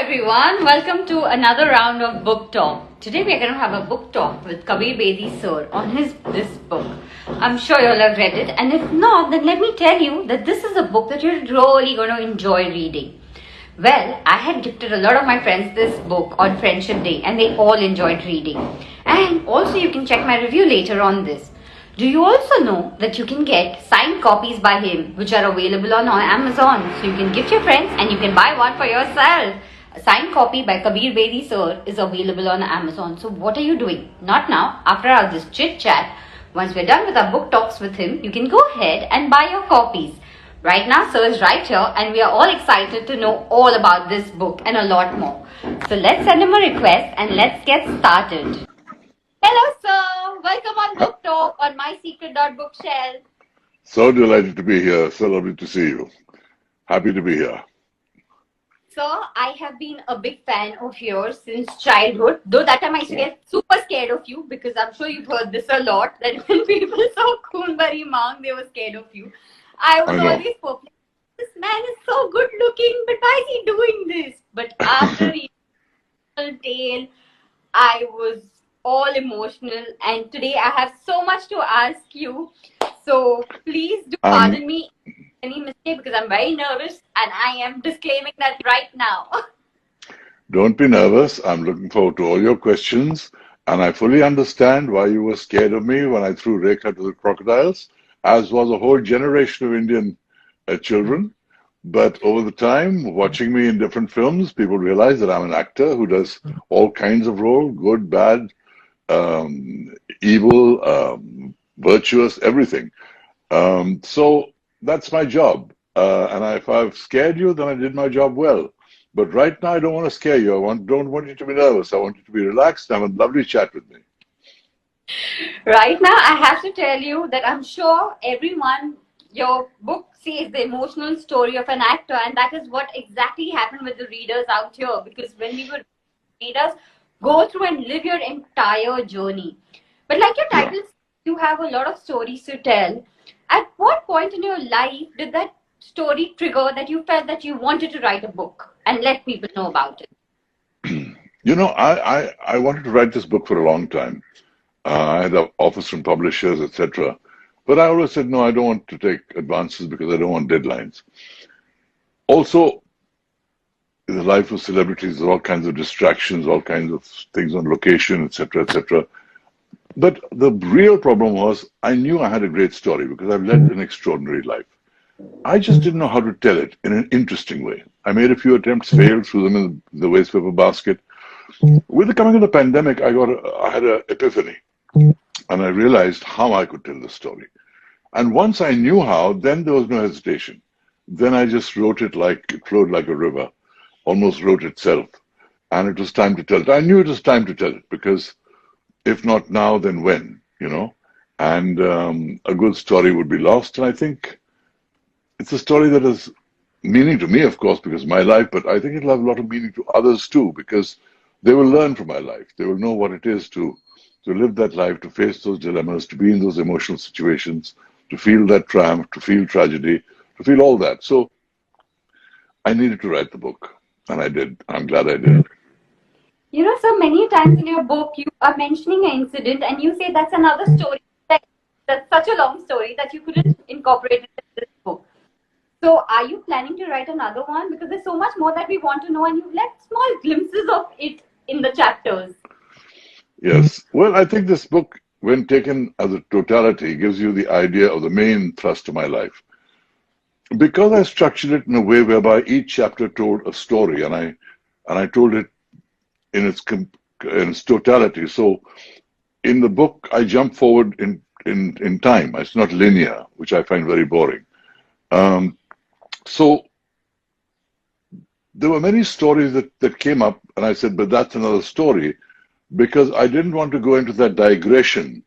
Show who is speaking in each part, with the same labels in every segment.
Speaker 1: everyone, welcome to another round of book talk. Today we are going to have a book talk with KABIR Bedi sir on this book. I'm sure you'll have read it, and if not, then let me tell you that this is a book that you're really going to enjoy reading. Well, I had gifted a lot of my friends this book on Friendship Day and they all enjoyed reading. And also you can check my review later on this. Do you also know that you can get signed copies by him which are available on Amazon? So you can gift your friends and you can buy one for yourself. A signed copy by KABIR Bedi sir is available on Amazon. So what are you doing? Not now. After all this chit chat, once we're done with our book talks with him, you can go ahead and buy your copies. Right now sir is right here and we are all excited to know all about this book and a lot more. So let's send him a request and let's get started. Hello sir, welcome on Book Talk on my secret bookshelf.
Speaker 2: So delighted to be here. So lovely to see you. Happy to be here.
Speaker 1: Sir, I have been a big fan of yours since childhood. Though that time I used to get super scared of you because I'm sure you've heard this a lot. That when people saw Khoonbari Mang, they were scared of you. I was always perplexed. This man is so good looking, but why is he doing this? But after reading the tale, I was all emotional. And today I have so much to ask you. So please do pardon me any mistake because I'm very nervous and I am disclaiming that right now.
Speaker 2: Don't be nervous. I'm looking forward to all your questions. And I fully understand why you were scared of me when I threw Rekha to the crocodiles, as was a whole generation of Indian children. But over the time, watching me in different films, people realize that I'm an actor who does all kinds of roles, good, bad, evil, virtuous, everything. So that's my job. And if I've scared you, then I did my job well. But right now, I don't want to scare you. Don't want you to be nervous. I want you to be relaxed and have a lovely chat with me.
Speaker 1: Right now, I have to tell you that I'm sure everyone, your book says the emotional story of an actor, and that is what exactly happened with the readers out here. Because when we were readers, go through and live your entire journey. But like your title, you have a lot of stories to tell. At what point in your life did that story trigger that you felt that you wanted to write a book and let people know about it?
Speaker 2: You know, I wanted to write this book for a long time. I had offers from publishers, etc. But I always said, no, I don't want to take advances because I don't want deadlines. Also, in the life of celebrities, there are all kinds of distractions, all kinds of things on location, etc., etc. But the real problem was I knew I had a great story because I've led an extraordinary life. I just didn't know how to tell it in an interesting way. I made a few attempts, failed, threw them in the waste paper basket. With the coming of the pandemic, I had an epiphany. And I realized how I could tell the story. And once I knew how, then there was no hesitation. Then I just wrote it like it flowed like a river, almost wrote itself. And it was time to tell it. I knew it was time to tell it because if not now, then when, you know? And a good story would be lost. And I think it's a story that has meaning to me, of course, because of my life, but I think it'll have a lot of meaning to others too, because they will learn from my life. They will know what it is to live that life, to face those dilemmas, to be in those emotional situations, to feel that triumph, to feel tragedy, to feel all that. So I needed to write the book, and I did. I'm glad I did.
Speaker 1: You know, so many times in your book, you are mentioning an incident and you say that's another story. That's such a long story that you couldn't incorporate it in this book. So are you planning to write another one? Because there's so much more that we want to know and you've left small glimpses of it in the chapters.
Speaker 2: Yes. Well, I think this book, when taken as a totality, gives you the idea of the main thrust of my life. Because I structured it in a way whereby each chapter told a story, and I told it in its totality. So in the book, I jump forward in time. It's not linear, which I find very boring. So there were many stories that came up, and I said, but that's another story. Because I didn't want to go into that digression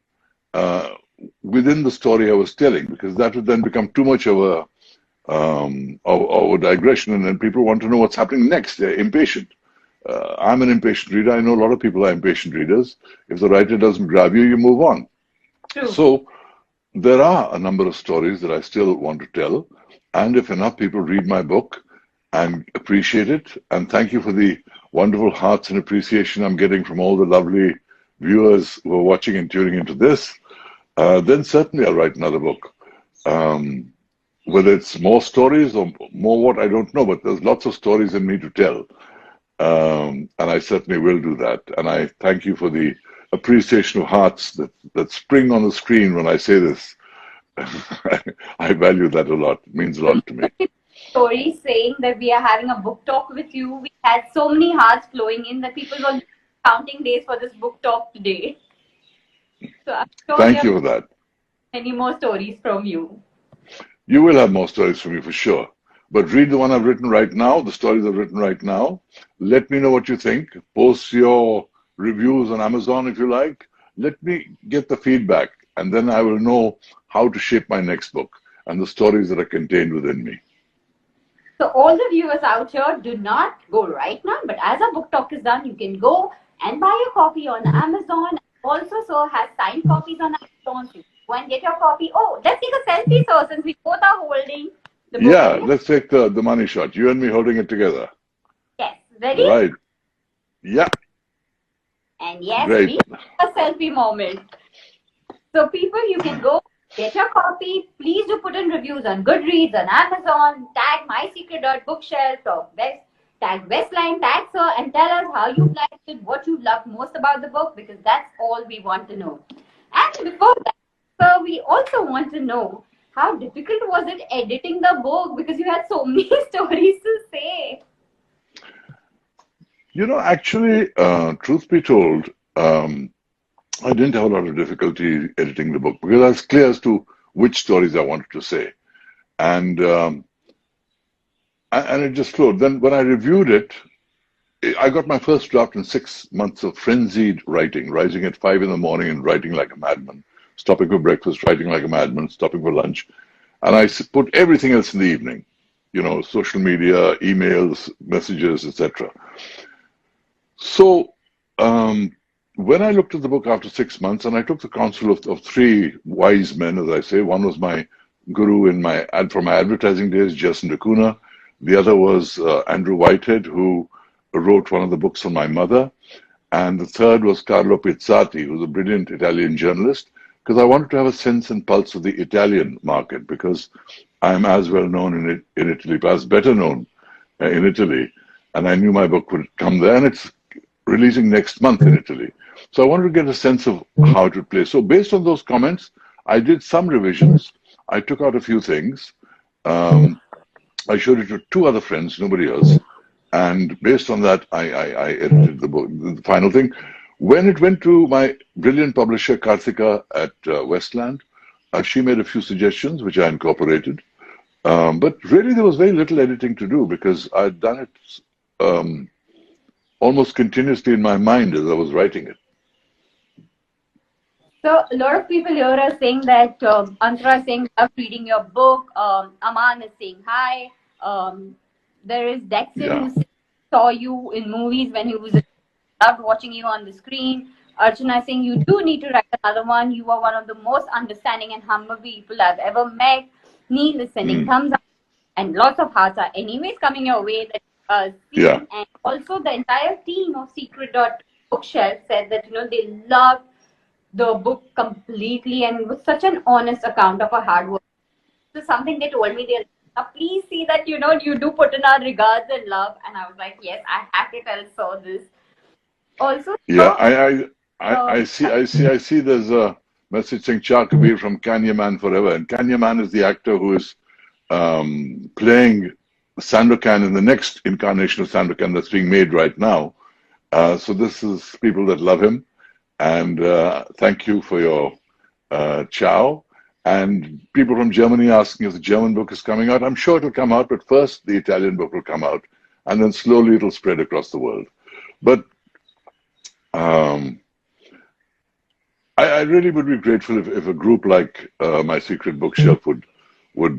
Speaker 2: within the story I was telling, because that would then become too much of a digression, and then people want to know what's happening next. They're impatient. I'm an impatient reader. I know a lot of people are impatient readers. If the writer doesn't grab you, you move on.
Speaker 1: True.
Speaker 2: So there are a number of stories that I still want to tell, and if enough people read my book and appreciate it. And thank you for the wonderful hearts and appreciation I'm getting from all the lovely viewers who are watching and tuning into this. Then certainly I'll write another book. Whether it's more stories or more what, I don't know, but there's lots of stories in me to tell. And I certainly will do that. And I thank you for the appreciation of hearts that spring on the screen when I say this. I value that a lot. It means a lot to me.
Speaker 1: Story saying that we are having a book talk with you. We had so many hearts flowing in that people were counting days for this book talk today. So I'm sure
Speaker 2: Thank you for that.
Speaker 1: Many more stories from you.
Speaker 2: You will have more stories from me for sure. But read the one I've written right now, the stories I've written right now. Let me know what you think. Post your reviews on Amazon if you like. Let me get the feedback, and then I will know how to shape my next book and the stories that are contained within me.
Speaker 1: So all the viewers out here, do not go right now, but as our book talk is done, you can go and buy your copy on Amazon. Also, Sir has signed copies on Amazon. So go and get your copy. Oh, let's take a selfie, Sir, since we both are holding the book.
Speaker 2: Yeah, let's take the money shot. You and me holding it together.
Speaker 1: Yes. Ready?
Speaker 2: Right. Yeah.
Speaker 1: And yes,
Speaker 2: Great.
Speaker 1: a selfie moment. So people, you can go get your copy. Please do put in reviews on Goodreads, on Amazon. Tag MySecret.Bookshelf or tag Westline, tag Sir, and tell us how you liked it, what you loved most about the book, because that's all we want to know. And before that, Sir, we also want to know how difficult was it editing the book, because you had so many stories to say.
Speaker 2: You know, actually, truth be told, I didn't have a lot of difficulty editing the book because I was clear as to which stories I wanted to say. And it just flowed. Then when I reviewed it, I got my first draft in 6 months of frenzied writing, rising at 5 in the morning and writing like a madman, stopping for breakfast, writing like a madman, stopping for lunch. And I put everything else in the evening, you know, social media, emails, messages, etc. So when I looked at the book after 6 months, and I took the counsel of 3 wise men, as I say, one was my guru from my advertising days, Jason DeCuna. The other was Andrew Whitehead, who wrote one of the books on my mother. And the third was Carlo Pizzati, who's a brilliant Italian journalist, because I wanted to have a sense and pulse of the Italian market, because I'm as well known in Italy, perhaps better known in Italy. And I knew my book would come there, and it's releasing next month in Italy. So I wanted to get a sense of how it would play. So based on those comments, I did some revisions. I took out a few things. I showed it to 2 other friends, nobody else. And based on that, I edited the book, the final thing. When it went to my brilliant publisher, Karthika at Westland, she made a few suggestions, which I incorporated. But really, there was very little editing to do because I'd done it almost continuously in my mind as I was writing it.
Speaker 1: So a lot of people here are saying that Antara is saying love reading your book. Aman is saying hi. There is Dexter who saw you in movies when he was loved watching you on the screen. Archana is saying you do need to write another one. You are one of the most understanding and humble people I've ever met. Neil is sending thumbs up, and lots of hearts are anyways coming your way. And also the entire team of Secret.Bookshelf said that they loved the book completely, and it was such an honest account of our hard work. So something they told me, they please see that you do put in our regards and love, and I was like, yes, I have to tell Sir this. Also,
Speaker 2: I see. There's a message saying Cha Kabir from Kanya Man Forever, and Kanya Man is the actor who is playing Sandokan in the next incarnation of Sandokan that's being made right now. So this is people that love him. And thank you for your ciao. And people from Germany asking if the German book is coming out. I'm sure it'll come out, but first the Italian book will come out, and then slowly it'll spread across the world. But I really would be grateful if a group like My Secret Bookshelf would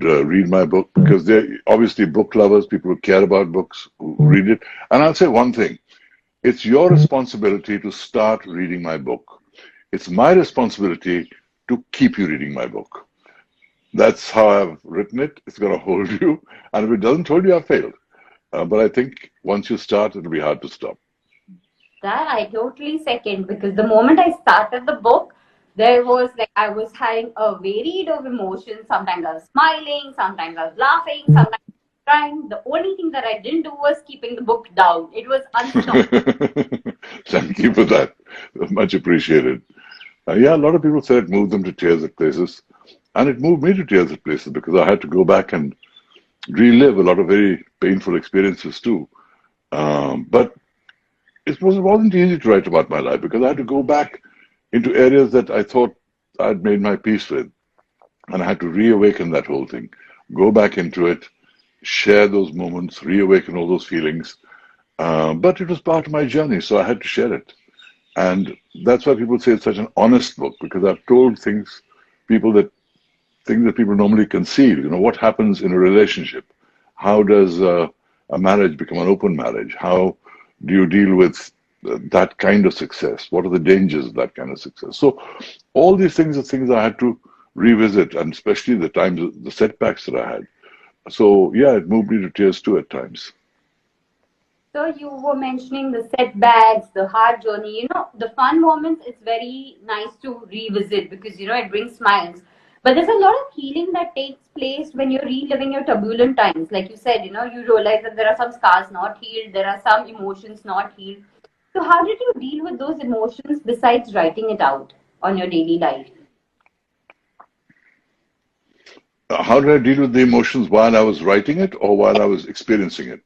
Speaker 2: read my book, because they're obviously book lovers, people who care about books, who read it. And I'll say one thing. It's your responsibility to start reading my book. It's my responsibility to keep you reading my book. That's how I've written it. It's going to hold you. And if it doesn't hold you, I've failed. But I think once you start, it'll be hard to stop.
Speaker 1: That I totally second, because the moment I started the book, there was like I was having a varied of emotions. Sometimes I was smiling, sometimes I was laughing, sometimes I was crying. The only thing that I didn't do was keeping the book down. It was unstoppable.
Speaker 2: Thank you for that. Much appreciated. Yeah, a lot of people say it moved them to tears at places. And it moved me to tears at places because I had to go back and relive a lot of very painful experiences too. But wasn't easy to write about my life because I had to go back into areas that I thought I'd made my peace with. And I had to reawaken that whole thing, go back into it, share those moments, reawaken all those feelings. But it was part of my journey, so I had to share it. And that's why people say it's such an honest book, because I've told things that people normally conceal. You know, what happens in a relationship? How does a marriage become an open marriage? How do you deal with that kind of success? What are the dangers of that kind of success? So all these things are things I had to revisit, and especially the times, the setbacks that I had. So yeah, it moved me to tears too at times.
Speaker 1: So you were mentioning the setbacks, the hard journey. The fun moments, it's very nice to revisit because it brings smiles. But there's a lot of healing that takes place when you're reliving your turbulent times. Like you said, you realize that there are some scars not healed, there are some emotions not healed. So how did you deal with those emotions besides writing it out on your daily life?
Speaker 2: How did I deal with the emotions while I was writing it or while I was experiencing it?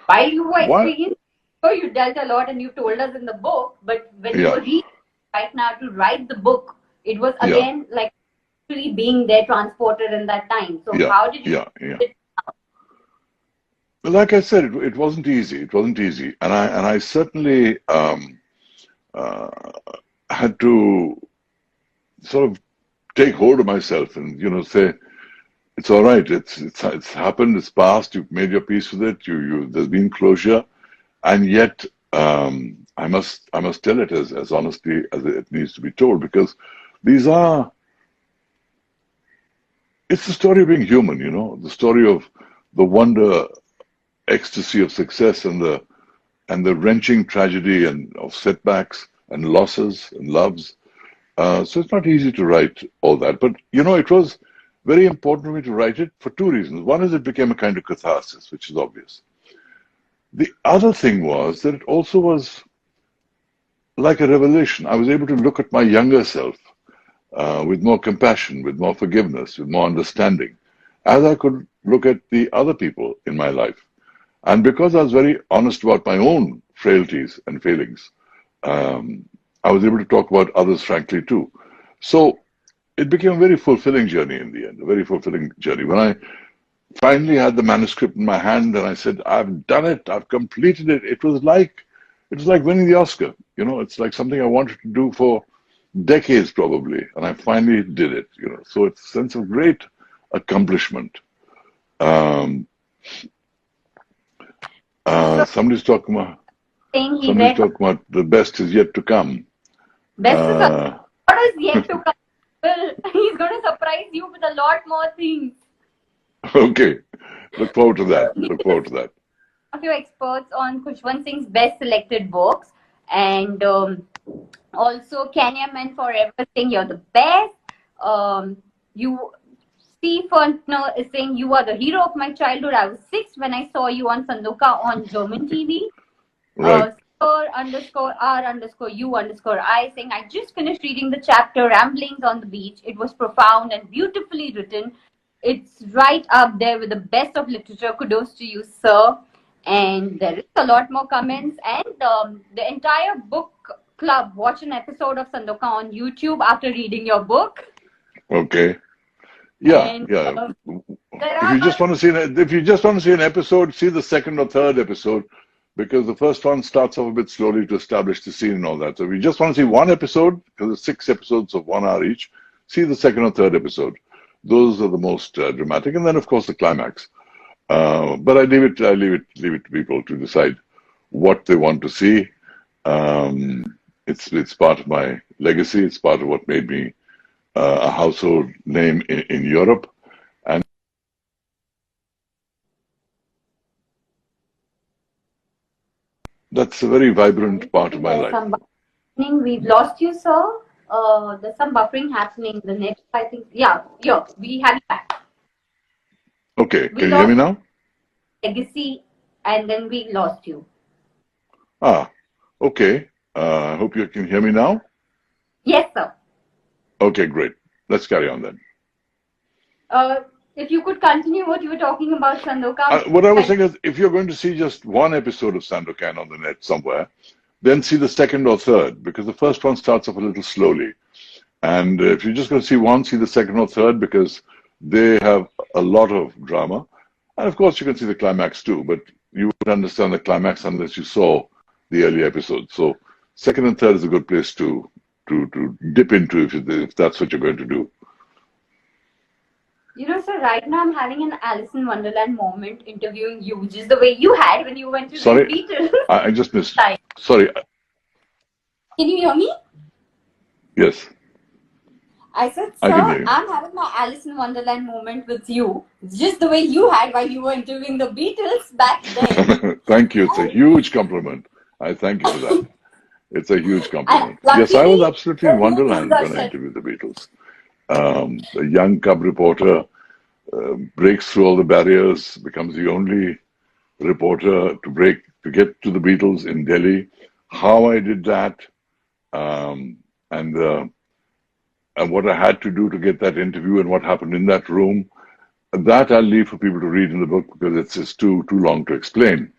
Speaker 1: While you were
Speaker 2: Why?
Speaker 1: experiencing, you dealt a lot and you told us in the book, but when you
Speaker 2: Yeah,
Speaker 1: were reading right now to write the book, it was
Speaker 2: yeah,
Speaker 1: again like actually being there, transported in that time. So
Speaker 2: yeah,
Speaker 1: how did you
Speaker 2: yeah, yeah.
Speaker 1: do it?
Speaker 2: Well, like I said, it wasn't easy. It wasn't easy, and I certainly uh, had to sort of take hold of myself and say it's all right. It's happened. It's past. You've made your peace with it. There's been closure, and yet I must tell it as honestly as it needs to be told, because these are it's the story of being human. The story of the wonder, ecstasy of success, and the wrenching tragedy and of setbacks and losses and loves. So it's not easy to write all that, but it was very important for me to write it for two reasons. One is it became a kind of catharsis, which is obvious. The other thing was that it also was like a revelation. I was able to look at my younger self with more compassion, with more forgiveness, with more understanding, as I could look at the other people in my life. And because I was very honest about my own frailties and failings, um, I was able to talk about others frankly too. So it became a very fulfilling journey in the end, a very fulfilling journey. When I finally had the manuscript in my hand and I said, I've done it, I've completed it, it was like winning the Oscar. It's like something I wanted to do for decades probably, and I finally did it. So it's a sense of great accomplishment. Um,
Speaker 1: So
Speaker 2: somebody's talking about
Speaker 1: saying he
Speaker 2: somebody's
Speaker 1: read
Speaker 2: talking about the best is yet to come.
Speaker 1: best is
Speaker 2: Uh,
Speaker 1: what is yet to come. Well, he's going to surprise you with a lot more things.
Speaker 2: okay, look forward to that. Look forward to that.
Speaker 1: Of your experts on Khushwant Singh's best selected books, and also Kenya Men Forever saying you're the best. You Steve Fontner is saying you are the hero of my childhood. I was 6 when I saw you on Sandoka on German TV.
Speaker 2: Right.
Speaker 1: Sir underscore R underscore U underscore I saying I just finished reading the chapter Ramblings on the Beach. It was profound and beautifully written. It's right up there with the best of literature. Kudos to you, sir. And there is a lot more comments. And the entire book club watch an episode of Sandoka on YouTube after reading your book.
Speaker 2: Okay. Yeah.
Speaker 1: And
Speaker 2: Yeah.
Speaker 1: there
Speaker 2: If
Speaker 1: are
Speaker 2: you just want to see an episode, see the second or third episode, because the first one starts off a bit slowly to establish the scene and all that. So if you just want to see one episode, because there's 6 episodes of 1 hour each, see the second or third episode. Those are the most dramatic, and then of course the climax. But I leave it to people to decide what they want to see. It's part of my legacy. It's part of what made me a household name in Europe. And That's a very vibrant part of my
Speaker 1: There's
Speaker 2: life.
Speaker 1: some buffering. We've lost you, sir. There's some buffering happening. The next, I think, yeah, we have you back.
Speaker 2: Okay,
Speaker 1: We
Speaker 2: can you hear me
Speaker 1: lost
Speaker 2: now?
Speaker 1: legacy, and then we lost you.
Speaker 2: Okay. I hope you can hear me now.
Speaker 1: Yes, sir.
Speaker 2: Okay, great. Let's carry on then.
Speaker 1: If you could continue what you were talking about, Sandokan.
Speaker 2: What I was saying is, if you're going to see just one episode of Sandokan on the net somewhere, then see the second or third, because the first one starts off a little slowly. And if you're just going to see one, see the second or third, because they have a lot of drama. And of course, you can see the climax too, but you wouldn't understand the climax unless you saw the early episodes. So, second and third is a good place to dip into if that's what you're going to do.
Speaker 1: You know, sir, right now I'm having an Alice in Wonderland moment interviewing you, just the way you had when you went to the Beatles.
Speaker 2: I just missed. Sorry.
Speaker 1: Can you hear me?
Speaker 2: Yes.
Speaker 1: I said, sir, I'm having my Alice in Wonderland moment with you, just the way you had while you were interviewing the Beatles back then.
Speaker 2: Thank you. It's a huge compliment. I thank you for that. It's a huge compliment. Yes, I was absolutely in Wonderland when I interviewed the Beatles. A young cub reporter breaks through all the barriers, becomes the only reporter to get to the Beatles in Delhi. How I did that, and what I had to do to get that interview and what happened in that room, that I'll leave for people to read in the book because it's just too long to explain.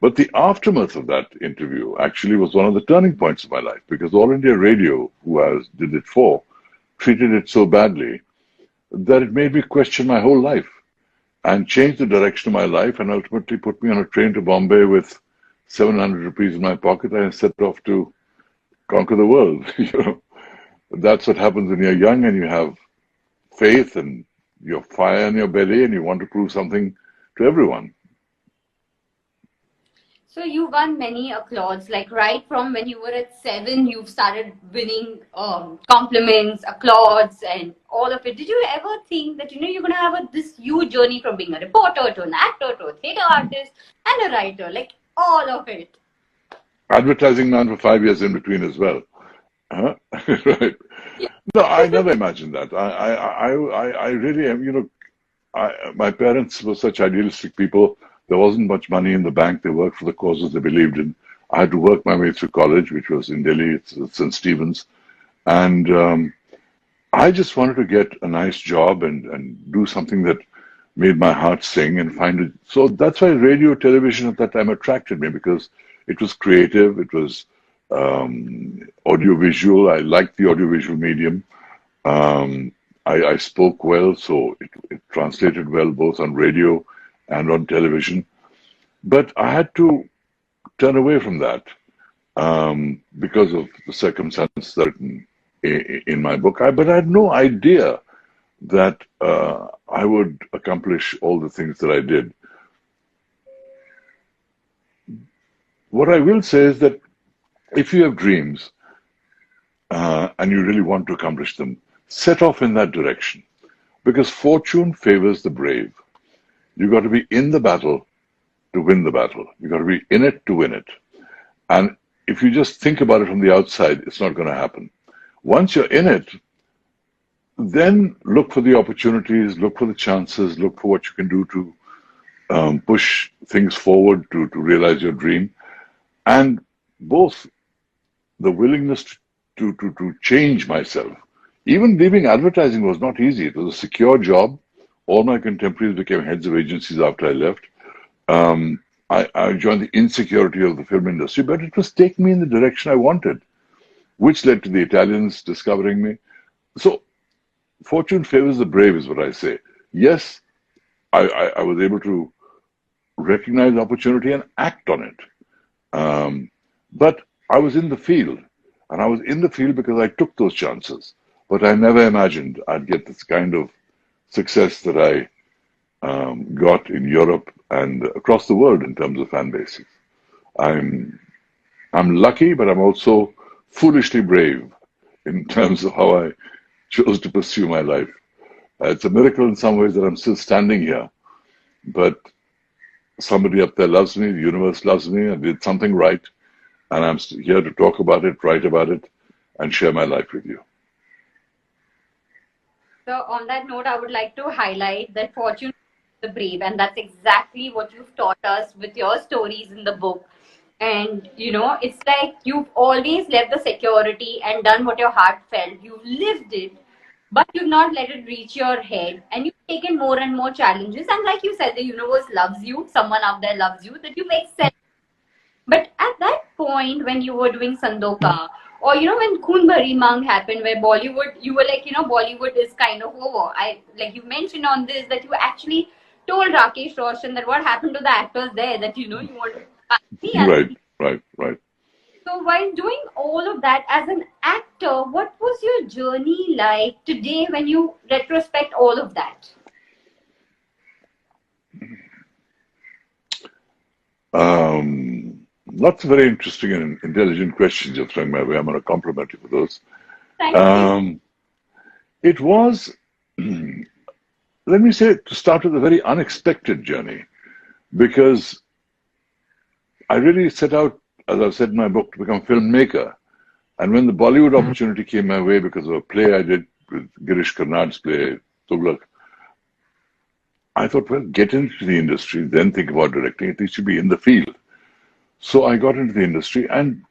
Speaker 2: But the aftermath of that interview actually was one of the turning points of my life, because All India Radio, who I did it for, treated it so badly that it made me question my whole life and changed the direction of my life, and ultimately put me on a train to Bombay with 700 rupees in my pocket and set off to conquer the world. You know, that's what happens when you're young and you have faith and your fire in your belly and you want to prove something to everyone.
Speaker 1: So you won many applauds, like right from when you were at 7, you've started winning compliments, applauds, and all of it. Did you ever think that you're going to have this huge journey from being a reporter to an actor to a theatre artist and a writer, like all of it?
Speaker 2: Advertising man for 5 years in between as well. Right. No, I never imagined that. I really am, my parents were such idealistic people. There wasn't much money in the bank. They worked for the causes they believed in. I had to work my way through college, which was in Delhi, it's St. Stephen's. And I just wanted to get a nice job and do something that made my heart sing and find it. So that's why radio, television at that time attracted me, because it was creative. It was audiovisual. I liked the audiovisual medium. I spoke well, so it translated well both on radio and on television. But I had to turn away from that because of the circumstances that in my book. But I had no idea that I would accomplish all the things that I did. What I will say is that if you have dreams and you really want to accomplish them, set off in that direction, because fortune favors the brave. You got to be in the battle to win the battle. You got to be in it to win it. And if you just think about it from the outside, it's not going to happen. Once you're in it, then look for the opportunities, look for the chances, look for what you can do to push things forward to realize your dream. And both the willingness to change myself. Even leaving advertising was not easy. It was a secure job. All my contemporaries became heads of agencies after I left. I joined the insecurity of the film industry, but it was taking me in the direction I wanted, which led to the Italians discovering me. So, fortune favors the brave is what I say. Yes, I was able to recognize opportunity and act on it. But I was in the field, and I was in the field because I took those chances. But I never imagined I'd get this kind of success that I got in Europe and across the world in terms of fan bases. I'm lucky, but I'm also foolishly brave in terms of how I chose to pursue my life. It's a miracle in some ways that I'm still standing here, but somebody up there loves me, the universe loves me, I did something right, and I'm here to talk about it, write about it, and share my life with you.
Speaker 1: So, on that note, I would like to highlight that fortune is the brave, and that's exactly what you've taught us with your stories in the book. And it's like you've always left the security and done what your heart felt. You've lived it, but you've not let it reach your head, and you've taken more and more challenges. And like you said, the universe loves you, someone out there loves you, that you make sense. But at that point, when you were doing Sandoka, or when Khoon Bhari Mang happened, where Bollywood, you were like, Bollywood is kind of over. I like you mentioned on this that you actually told Rakesh Roshan that what happened to the actors there, that you want to me and
Speaker 2: Right.
Speaker 1: so while doing all of that as an actor, what was your journey like today when you retrospect all of that?
Speaker 2: Lots of very interesting and intelligent questions you're throwing my way. I'm going to compliment you for those.
Speaker 1: Thank you.
Speaker 2: It was, let me say, to start with, a very unexpected journey, because I really set out, as I've said in my book, to become a filmmaker. And when the Bollywood opportunity came my way because of a play I did with Girish Karnad's play, Tughlaq, I thought, well, get into the industry, then think about directing. At least you be in the field. So I got into the industry, and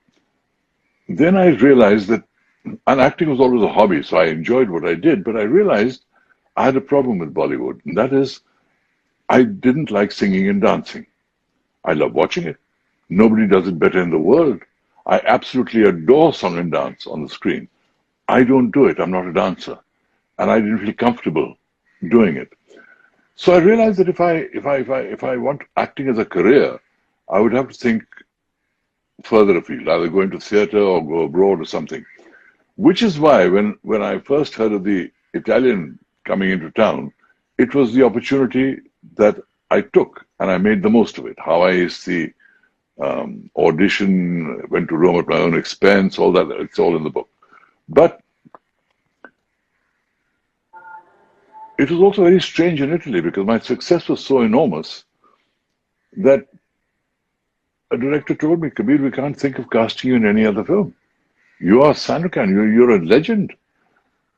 Speaker 2: then I realized that, and acting was always a hobby, so I enjoyed what I did, but I realized I had a problem with Bollywood, and that is, I didn't like singing and dancing. I love watching it. Nobody does it better in the world. I absolutely adore song and dance on the screen. I don't do it. I'm not a dancer, and I didn't feel comfortable doing it. So I realized that if I want acting as a career, I would have to think further afield, either go into theatre or go abroad or something. Which is why when I first heard of the Italian coming into town, it was the opportunity that I took, and I made the most of it. How I aced the audition, went to Rome at my own expense, all that, it's all in the book. But it was also very strange in Italy, because my success was so enormous that a director told me, Kabir, we can't think of casting you in any other film. You are Sandokan, you're a legend.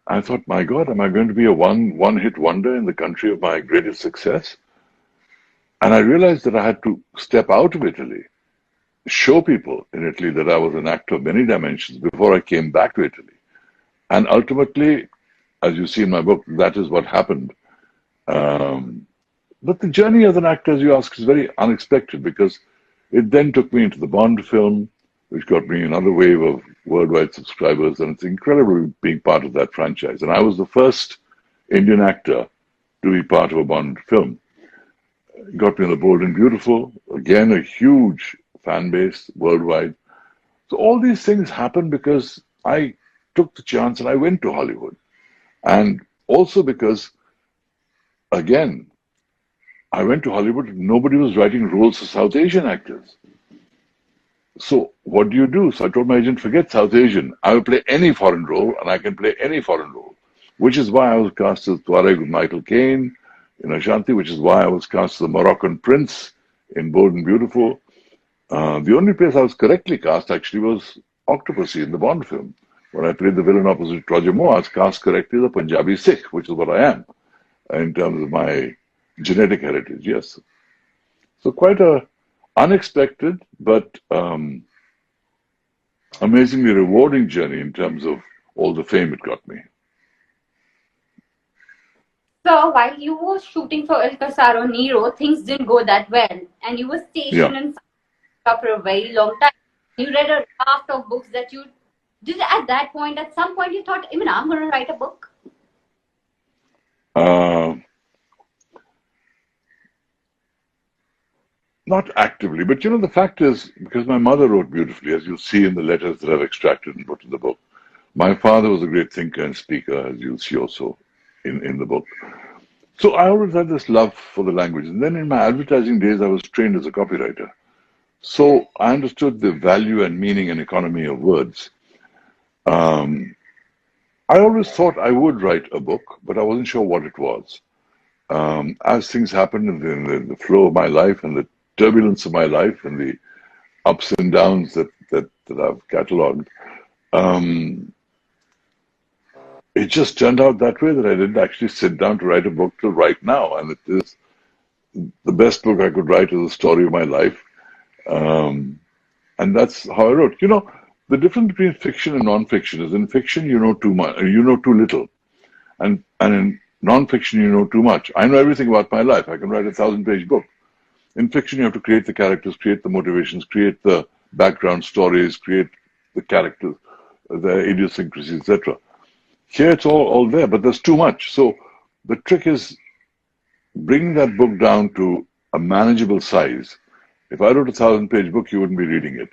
Speaker 2: I thought, my God, am I going to be a one-hit wonder in the country of my greatest success? And I realized that I had to step out of Italy, show people in Italy that I was an actor of many dimensions before I came back to Italy. And ultimately, as you see in my book, that is what happened. But the journey as an actor, as you ask, is very unexpected, because it then took me into the Bond film, which got me another wave of worldwide subscribers, and it's incredible being part of that franchise. And I was the first Indian actor to be part of a Bond film. It got me on The Bold and Beautiful, again a huge fan base worldwide. So all these things happened because I took the chance and I went to Hollywood. And also because, again, I went to Hollywood, nobody was writing roles for South Asian actors. So what do you do? So I told my agent, forget South Asian. I will play any foreign role, and I can play any foreign role. Which is why I was cast as Tuareg with Michael Caine in Ashanti, which is why I was cast as the Moroccan prince in Bold and Beautiful. The only place I was correctly cast, actually, was Octopussy in the Bond film. When I played the villain opposite Roger Moore, I was cast correctly as a Punjabi Sikh, which is what I am, in terms of my genetic heritage, yes. So quite a unexpected but amazingly rewarding journey in terms of all the fame it got me.
Speaker 1: So while you were shooting for El Casaro Nero, things didn't go that well, and you were stationed in South for a very long time. You read a raft of books that you did at that point. At some point, you thought, even I'm going to write a book.
Speaker 2: Not actively, but the fact is, because my mother wrote beautifully, as you'll see in the letters that I've extracted and put in the book. My father was a great thinker and speaker, as you'll see also in the book. So I always had this love for the language. And then in my advertising days, I was trained as a copywriter. So I understood the value and meaning and economy of words. I always thought I would write a book, but I wasn't sure what it was. As things happened in the flow of my life and the turbulence of my life and the ups and downs that I've catalogued, it just turned out that way that I didn't actually sit down to write a book till right now. And it is the best book I could write is the story of my life. And that's how I wrote. You know, the difference between fiction and non-fiction is in fiction you know too much, you know too little. And in non-fiction you know too much. I know everything about my life. I can write a 1,000-page book. In fiction you have to create the characters, create the motivations, create the background stories, create the characters, their idiosyncrasies, etc. Here it's all there, but there's too much. So the trick is bringing that book down to a manageable size. If I wrote a 1,000-page book, you wouldn't be reading it.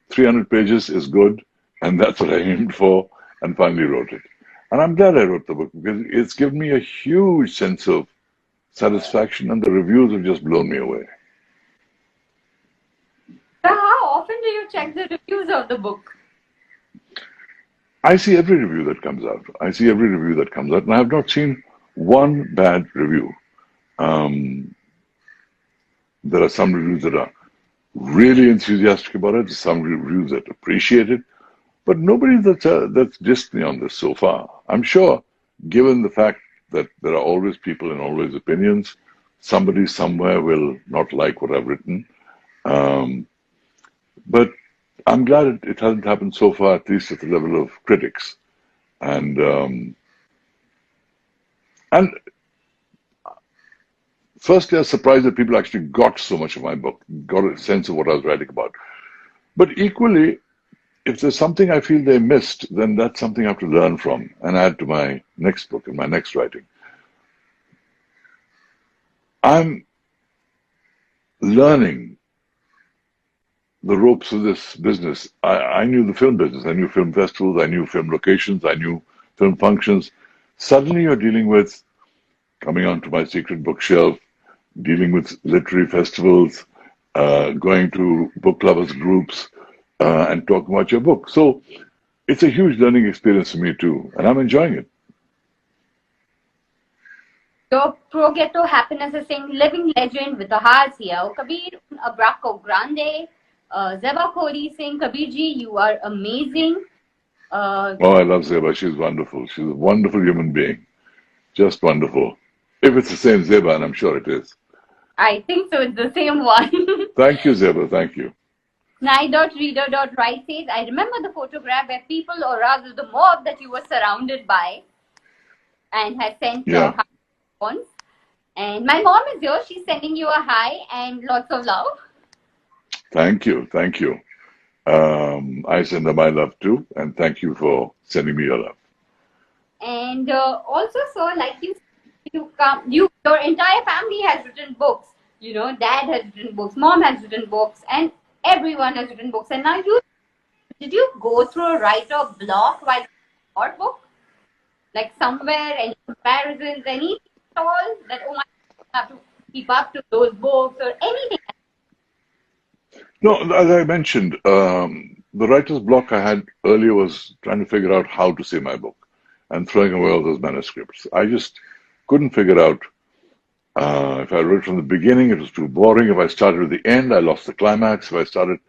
Speaker 2: 300 pages is good, and that's what I aimed for, and finally wrote it. And I'm glad I wrote the book, because it's given me a huge sense of satisfaction, and the reviews have just blown me away.
Speaker 1: So how often do you check the reviews of the book?
Speaker 2: I see every review that comes out. And I have not seen one bad review. There are some reviews that are really enthusiastic about it, some reviews that appreciate it, but nobody that's dissed me on this so far. I'm sure, given the fact that there are always people and always opinions, somebody somewhere will not like what I've written. But I'm glad it hasn't happened so far, at least at the level of critics. And firstly, I was surprised that people actually got so much of my book, got a sense of what I was writing about. But equally, if there's something I feel they missed, then that's something I have to learn from and add to my next book and my next writing. I'm learning the ropes of this business. I knew the film business. I knew film festivals. I knew film locations. I knew film functions. Suddenly you're dealing with coming onto my secret bookshelf, dealing with literary festivals, going to book lovers groups, and talking about your book. So it's a huge learning experience for me too, and I'm enjoying it.
Speaker 1: Your Pro Ghetto Happiness is saying, living legend with the hearts here. Kabir, abraco grande. Zeba Khori saying, Kabir ji, you are amazing.
Speaker 2: I love Zeba. She's wonderful. She's a wonderful human being. Just wonderful. If it's the same Zeba, and I'm sure it is.
Speaker 1: I think so. It's the same one.
Speaker 2: Thank you, Zeba. Thank you.
Speaker 1: Nai.reader.right says, I remember the photograph where people, or rather the mob that you were surrounded by, and has sent a hi response. And my mom is here. She's sending you a hi and lots of love.
Speaker 2: Thank you. Thank you. I send her my love too, and thank you for sending me your love.
Speaker 1: And also, so like your entire family has written books. You know, dad has written books, mom has written books, and everyone has written books. And now did you go through a writer block while writing your book? Like somewhere, any comparisons, anything at all that, oh my God, I have to keep up to those books or anything?
Speaker 2: No, as I mentioned, the writer's block I had earlier was trying to figure out how to say my book and throwing away all those manuscripts. I just couldn't figure out if I wrote from the beginning, it was too boring. If I started at the end, I lost the climax. If I started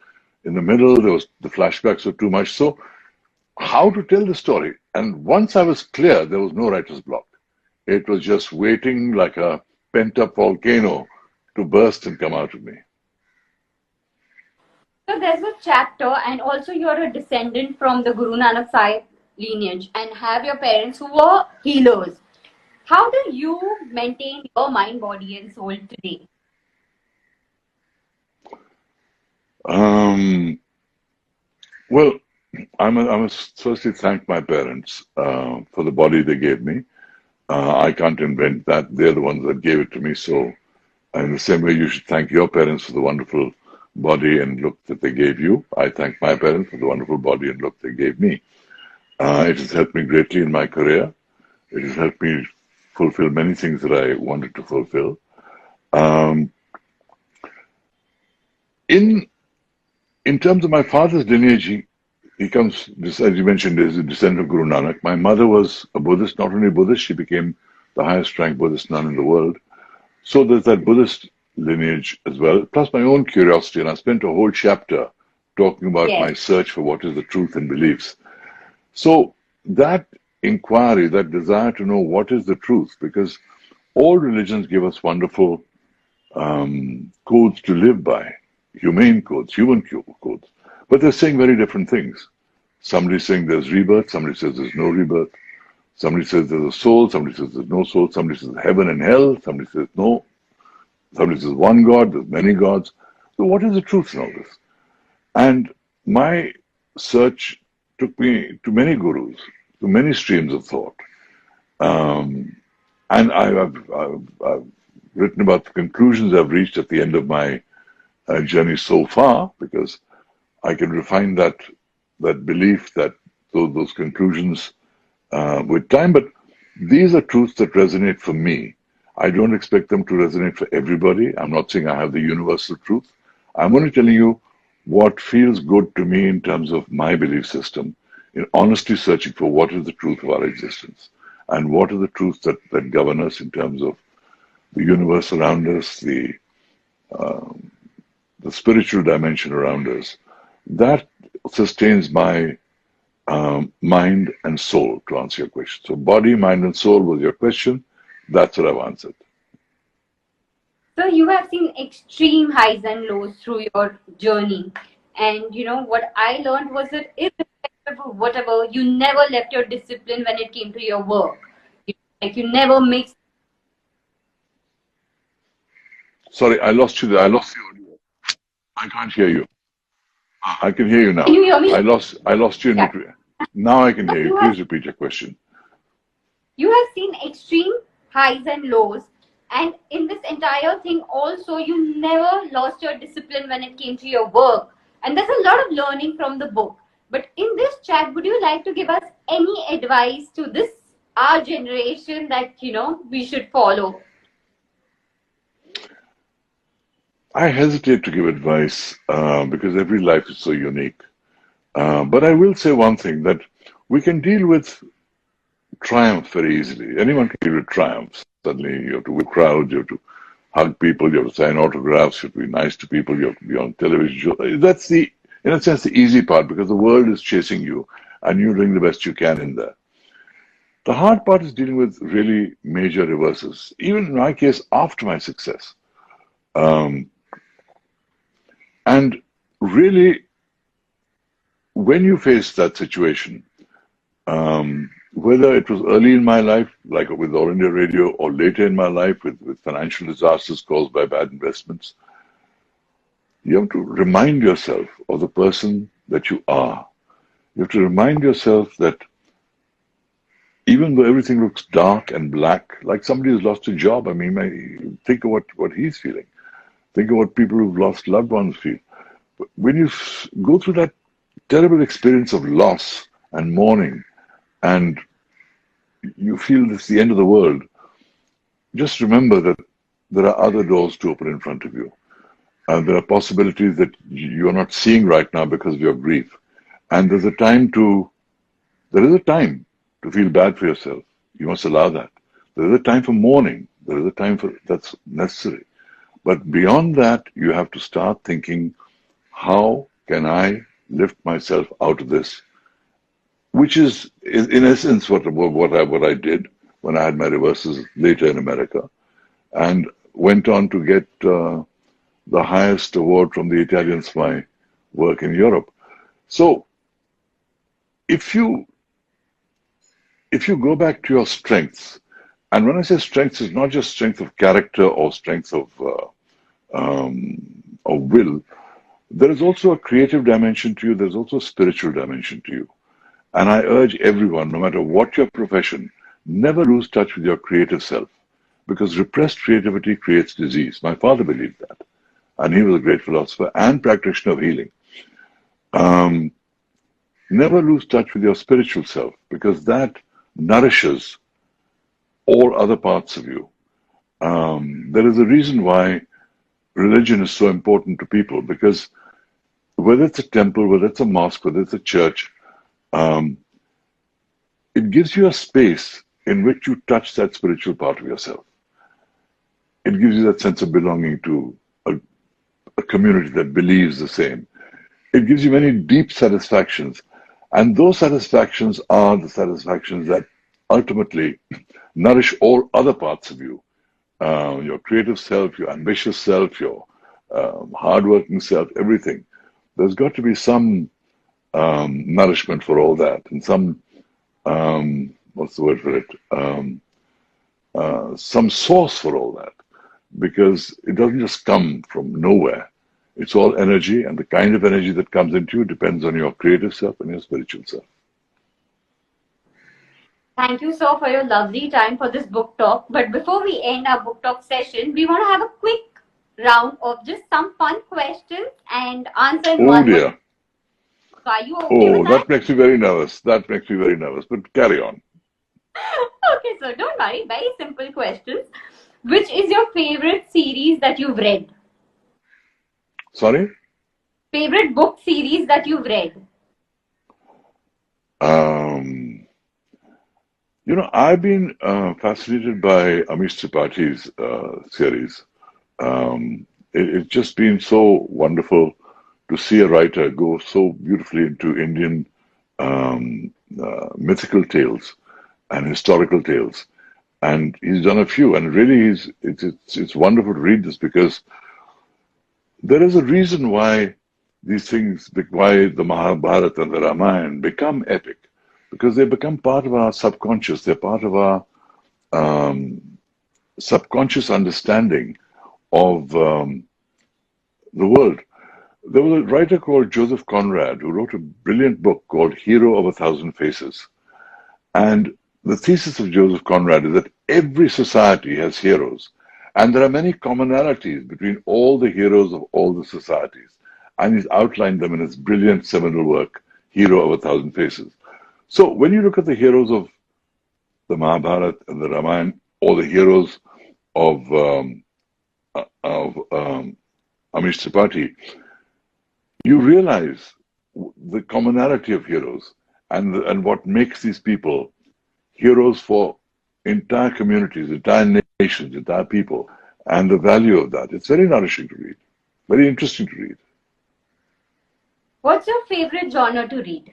Speaker 2: in the middle, the flashbacks were too much. So how to tell the story? And once I was clear, there was no writer's block. It was just waiting like a pent-up volcano to burst and come out of me.
Speaker 1: So there's a chapter, and also you're a descendant from the Guru Nanak Sahib lineage and have your parents who were healers. How do you maintain your mind, body and soul today?
Speaker 2: Well, I must firstly thank my parents for the body they gave me. I can't invent that. They're the ones that gave it to me. So in the same way you should thank your parents for the wonderful body and look that they gave you, I thank my parents for the wonderful body and look they gave me. It has helped me greatly in my career. It has helped me fulfill many things that I wanted to fulfill. In terms of my father's lineage, he comes, as you mentioned, is a descendant of Guru Nanak. My mother was a Buddhist, not only Buddhist, she became the highest ranked Buddhist nun in the world. So there's that Buddhist lineage as well, plus my own curiosity. And I spent a whole chapter talking about
Speaker 1: Yes.
Speaker 2: my search for what is the truth and beliefs. So that inquiry, that desire to know what is the truth, because all religions give us wonderful codes to live by, humane codes, human codes, but they're saying very different things. Somebody's saying there's rebirth, somebody says there's no rebirth, somebody says there's a soul, somebody says there's no soul, somebody says heaven and hell, somebody says no, somebody says one God, there's many gods. So what is the truth in all this? And my search took me to many gurus, to many streams of thought. And I've written about the conclusions I've reached at the end of my journey so far, because I can refine that belief, that those conclusions with time. But these are truths that resonate for me. I don't expect them to resonate for everybody. I'm not saying I have the universal truth. I'm only telling you what feels good to me in terms of my belief system, in honestly searching for what is the truth of our existence and what are the truths that govern us in terms of the universe around us, the spiritual dimension around us. That sustains my mind and soul, to answer your question. So body, mind, and soul was your question. That's what I've answered.
Speaker 1: So you have seen extreme highs and lows through your journey. And you know what I learned was that irrespective of whatever, you never left your discipline when it came to your work. Like you never mixed.
Speaker 2: Sorry, I lost you there. I lost the audio. I can't hear you. I can hear you now.
Speaker 1: Can you hear me?
Speaker 2: I lost you in
Speaker 1: Yeah.
Speaker 2: between. Now I can hear you.
Speaker 1: You
Speaker 2: Please
Speaker 1: have
Speaker 2: repeat your question.
Speaker 1: you have seen extreme highs and lows, and in this entire thing also you never lost your discipline when it came to your work, and there's a lot of learning from the book. But in this chat, would you like to give us any advice to this our generation that we should follow?
Speaker 2: I hesitate to give advice because every life is so unique. But I will say one thing, that we can deal with triumph very easily. Anyone can deal with triumph. Suddenly you have to win crowds, you have to hug people, you have to sign autographs, you have to be nice to people, you have to be on television. That's in a sense, the easy part, because the world is chasing you and you're doing the best you can in there. The hard part is dealing with really major reverses. Even in my case, after my success. And really, when you face that situation, whether it was early in my life, like with All India Radio, or later in my life with financial disasters caused by bad investments, you have to remind yourself of the person that you are. You have to remind yourself that even though everything looks dark and black, like somebody who's lost a job, I mean, think of what he's feeling. Think of what people who've lost loved ones feel. When you go through that terrible experience of loss and mourning, and you feel it's the end of the world, just remember that there are other doors to open in front of you. And there are possibilities that you're not seeing right now because of your grief. And there is a time to feel bad for yourself. You must allow that. There is a time for mourning. There is a time that's necessary. But beyond that, you have to start thinking, how can I lift myself out of this? Which is, in essence, what I did when I had my reverses later in America, and went on to get the highest award from the Italians for my work in Europe. So, if you go back to your strengths, and when I say strengths, it's not just strength of character or strength of will. There is also a creative dimension to you. There's also a spiritual dimension to you. And I urge everyone, no matter what your profession, never lose touch with your creative self, because repressed creativity creates disease. My father believed that, and he was a great philosopher and practitioner of healing. Never lose touch with your spiritual self, because that nourishes all other parts of you. There is a reason why religion is so important to people, because whether it's a temple, whether it's a mosque, whether it's a church, it gives you a space in which you touch that spiritual part of yourself. it gives you that sense of belonging to a community that believes the same. It gives you many deep satisfactions. And those satisfactions are the satisfactions that ultimately nourish all other parts of you. Your creative self, your ambitious self, your hardworking self, everything. There's got to be some nourishment for all that, and some what's the word for it? Some source for all that, because it doesn't just come from nowhere. It's all energy, and the kind of energy that comes into you depends on your creative self and your spiritual self.
Speaker 1: Thank you, sir, for your lovely time for this book talk. But before we end our book talk session, we want to have a quick round of just some fun questions and answer in one word. Are you okay with that?
Speaker 2: That makes me very nervous. That makes me very nervous. But carry on.
Speaker 1: Okay, sir, don't worry. Very simple questions. Which is your favorite series that you've read?
Speaker 2: Sorry?
Speaker 1: Favorite book series that you've read?
Speaker 2: I've been fascinated by Amish Tripathi's series. It's just been so wonderful to see a writer go so beautifully into Indian mythical tales and historical tales. And he's done a few, and really it's wonderful to read this, because there is a reason why these things, why the Mahabharata and the Ramayana become epic, because they become part of our subconscious. They're part of our subconscious understanding of the world. There was a writer called Joseph Conrad who wrote a brilliant book called Hero of a Thousand Faces. And the thesis of Joseph Conrad is that every society has heroes, and there are many commonalities between all the heroes of all the societies. And he's outlined them in his brilliant seminal work, Hero of a Thousand Faces. So when you look at the heroes of the Mahabharata and the Ramayana, or the heroes of Amish Tripathi, you realize the commonality of heroes and what makes these people heroes for entire communities, entire nations, entire people, and the value of that. It's very nourishing to read, very interesting to read.
Speaker 1: What's your favorite genre to read?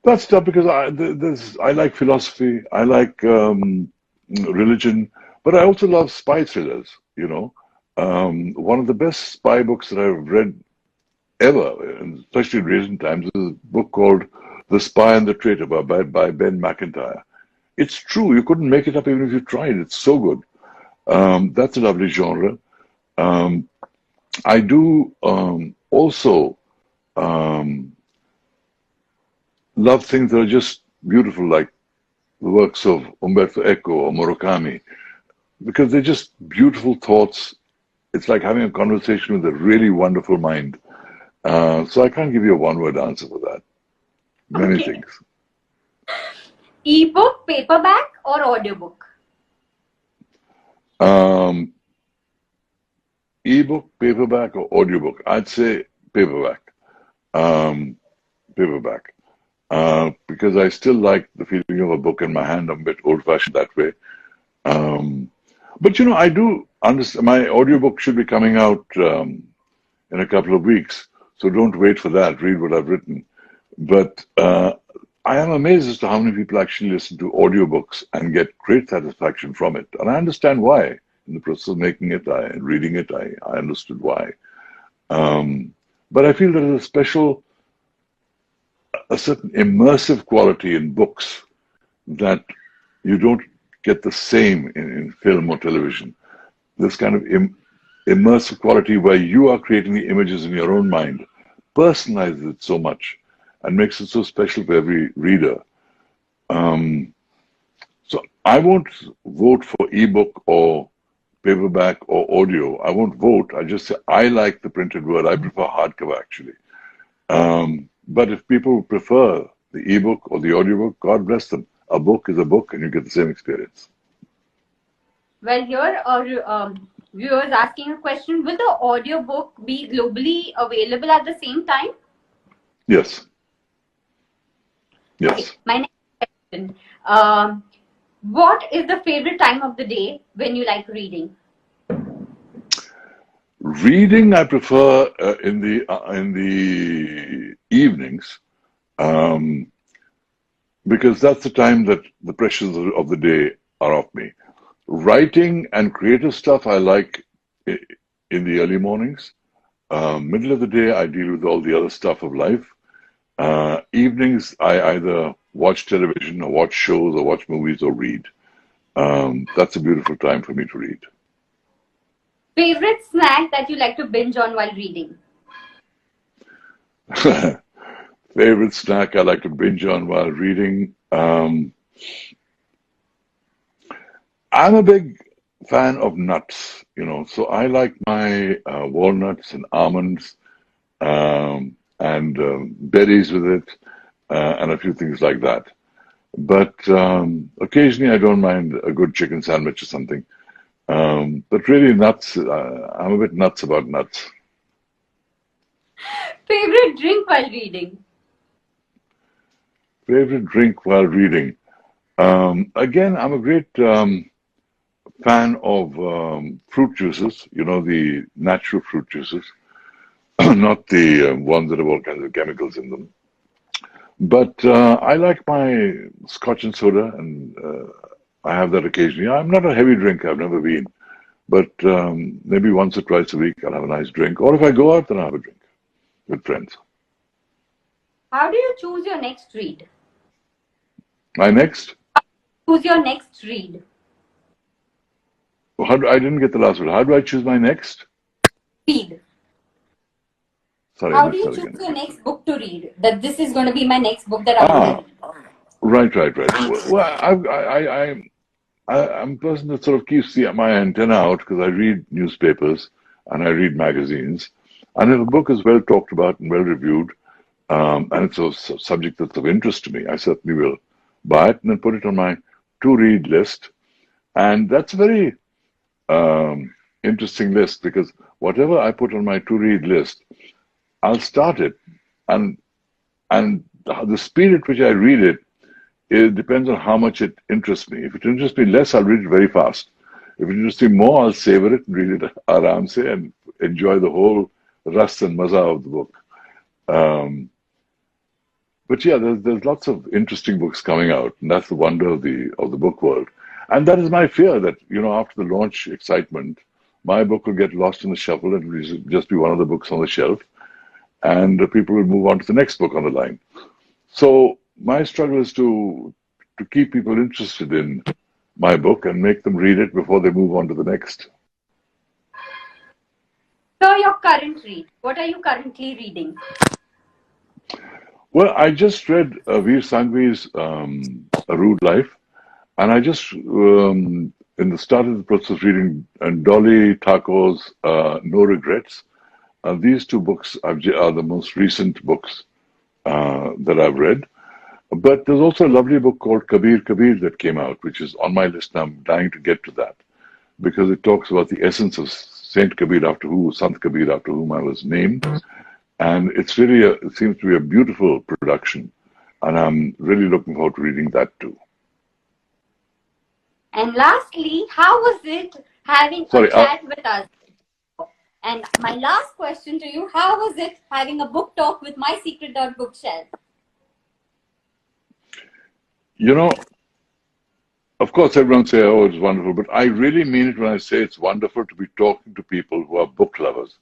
Speaker 2: That's tough, because I like philosophy, I like religion, but I also love spy thrillers, One of the best spy books that I've read ever, and especially in recent times, is a book called The Spy and the Traitor by Ben McIntyre. It's true. You couldn't make it up even if you tried. It's so good. That's a lovely genre. I do also love things that are just beautiful, like the works of Umberto Eco or Murakami, because they're just beautiful thoughts. It's like having a conversation with a really wonderful mind. So I can't give you a one-word answer for that. Many things.
Speaker 1: Ebook, paperback, or audiobook?
Speaker 2: Ebook, paperback, or audiobook? I'd say paperback. Paperback. Because I still like the feeling of a book in my hand. I'm a bit old-fashioned that way. But I do understand my audiobook should be coming out in a couple of weeks. So don't wait for that. Read what I've written. But I am amazed as to how many people actually listen to audiobooks and get great satisfaction from it. And I understand why. In the process of making it and reading it, I understood why. But I feel there is a certain immersive quality in books that you don't get the same in film or television. This kind of immersive quality where you are creating the images in your own mind personalizes it so much and makes it so special for every reader. So I won't vote for ebook or paperback or audio. I won't vote. I just say I like the printed word. I prefer hardcover, actually. But if people prefer the ebook or the audiobook, God bless them. A book is a book, and you get the same experience.
Speaker 1: Well, here our viewers asking a question: will the audiobook be globally available at the same time?
Speaker 2: Yes. Yes.
Speaker 1: Okay, my next question. What is the favorite time of the day when you like reading?
Speaker 2: Reading, I prefer in the evenings, um, because that's the time that the pressures of the day are off me. Writing and creative stuff I like in the early mornings. Middle of the day, I deal with all the other stuff of life. Evenings, I either watch television or watch shows or watch movies or read. That's a beautiful time for me to read.
Speaker 1: Favorite snack that you like to binge on while reading?
Speaker 2: Favorite snack I like to binge on while reading. I'm a big fan of nuts, so I like my walnuts and almonds and berries with it and a few things like that. But occasionally I don't mind a good chicken sandwich or something. But really nuts, I'm a bit nuts about nuts.
Speaker 1: Favorite drink while reading?
Speaker 2: Favorite drink while reading. Again, I'm a great fan of fruit juices, the natural fruit juices, not the ones that have all kinds of chemicals in them. But I like my scotch and soda, and I have that occasionally. I'm not a heavy drinker, I've never been, but maybe once or twice a week I'll have a nice drink. Or if I go out, then I'll have a drink with friends.
Speaker 1: How do you choose your next read?
Speaker 2: My next?
Speaker 1: Choose your next read.
Speaker 2: I didn't get the last word. How do I choose my next?
Speaker 1: Read.
Speaker 2: Sorry, I
Speaker 1: How do
Speaker 2: missed
Speaker 1: you
Speaker 2: that
Speaker 1: choose
Speaker 2: again.
Speaker 1: your next book to read? That this is going to be my next book that I'm going to read.
Speaker 2: Right. Well, I'm a person that sort of keeps my antenna out because I read newspapers and I read magazines. And if a book is well talked about and well reviewed, and it's a subject that's of interest to me, I certainly will buy it and then put it on my to-read list. And that's a very interesting list because whatever I put on my to-read list, I'll start it, and the speed at which I read it, it depends on how much it interests me. If it interests me less, I'll read it very fast. If it interests me more, I'll savor it and read it aram se and enjoy the whole ras and maza of the book. But yeah, there's lots of interesting books coming out, and that's the wonder of the book world. And that is my fear that after the launch excitement, my book will get lost in the shuffle and will just be one of the books on the shelf, and people will move on to the next book on the line. So my struggle is to keep people interested in my book and make them read it before they move on to the next.
Speaker 1: So your current read. What are you currently reading?
Speaker 2: Well, I just read Veer Sanghvi's A Rude Life, and I just in the start of the process reading Dolly Thakur's No Regrets. These two books are the most recent books that I've read. But there's also a lovely book called KABIR that came out, which is on my list, and I'm dying to get to that because it talks about the essence of Sant Kabir, Sant Kabir, after whom I was named. And it's really, it seems to be a beautiful production. And I'm really looking forward to reading that too.
Speaker 1: And lastly, how was it having a chat with us? And my last question to you, how was it having a book talk with my secret bookshelf?
Speaker 2: Of course, everyone say, oh, it's wonderful, but I really mean it when I say it's wonderful to be talking to people who are book lovers,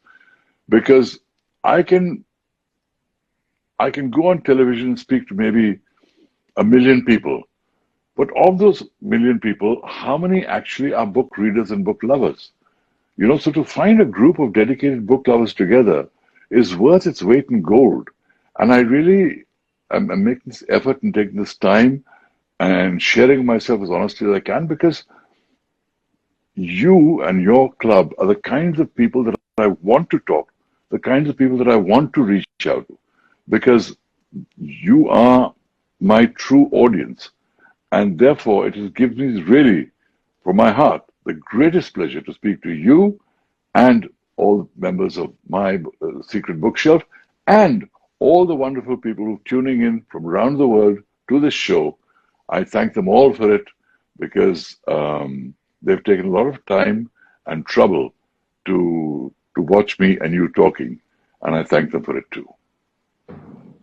Speaker 2: because I can go on television and speak to maybe 1 million people, but of those 1 million people, how many actually are book readers and book lovers? So to find a group of dedicated book lovers together is worth its weight in gold. And I really am making this effort and taking this time and sharing myself as honestly as I can, because you and your club are the kinds of people that I want to talk, the kinds of people that I want to reach out to, because you are my true audience. And therefore, it gives me really, from my heart, the greatest pleasure to speak to you and all members of my secret bookshelf and all the wonderful people who are tuning in from around the world to this show. I thank them all for it, because they've taken a lot of time and trouble to watch me and you talking, and I thank them for it too.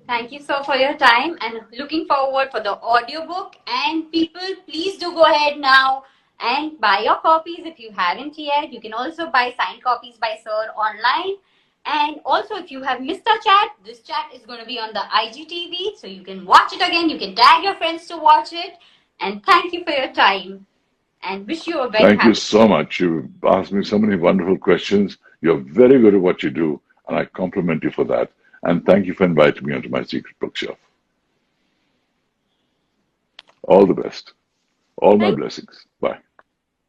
Speaker 1: Thank you, sir, for your time, and looking forward for the audiobook. And people, please do go ahead now and buy your copies if you haven't yet. You can also buy signed copies by sir online. And also, if you have missed our chat, this chat is going to be on the IGTV, so you can watch it again. You can tag your friends to watch it. And thank you for your time, and wish you a very
Speaker 2: Thank
Speaker 1: happy.
Speaker 2: you so much. You've asked me so many wonderful questions. You're very good at what you do, and I compliment you for that. And thank you for inviting me onto my secret bookshelf. All the best. All my blessings. Bye.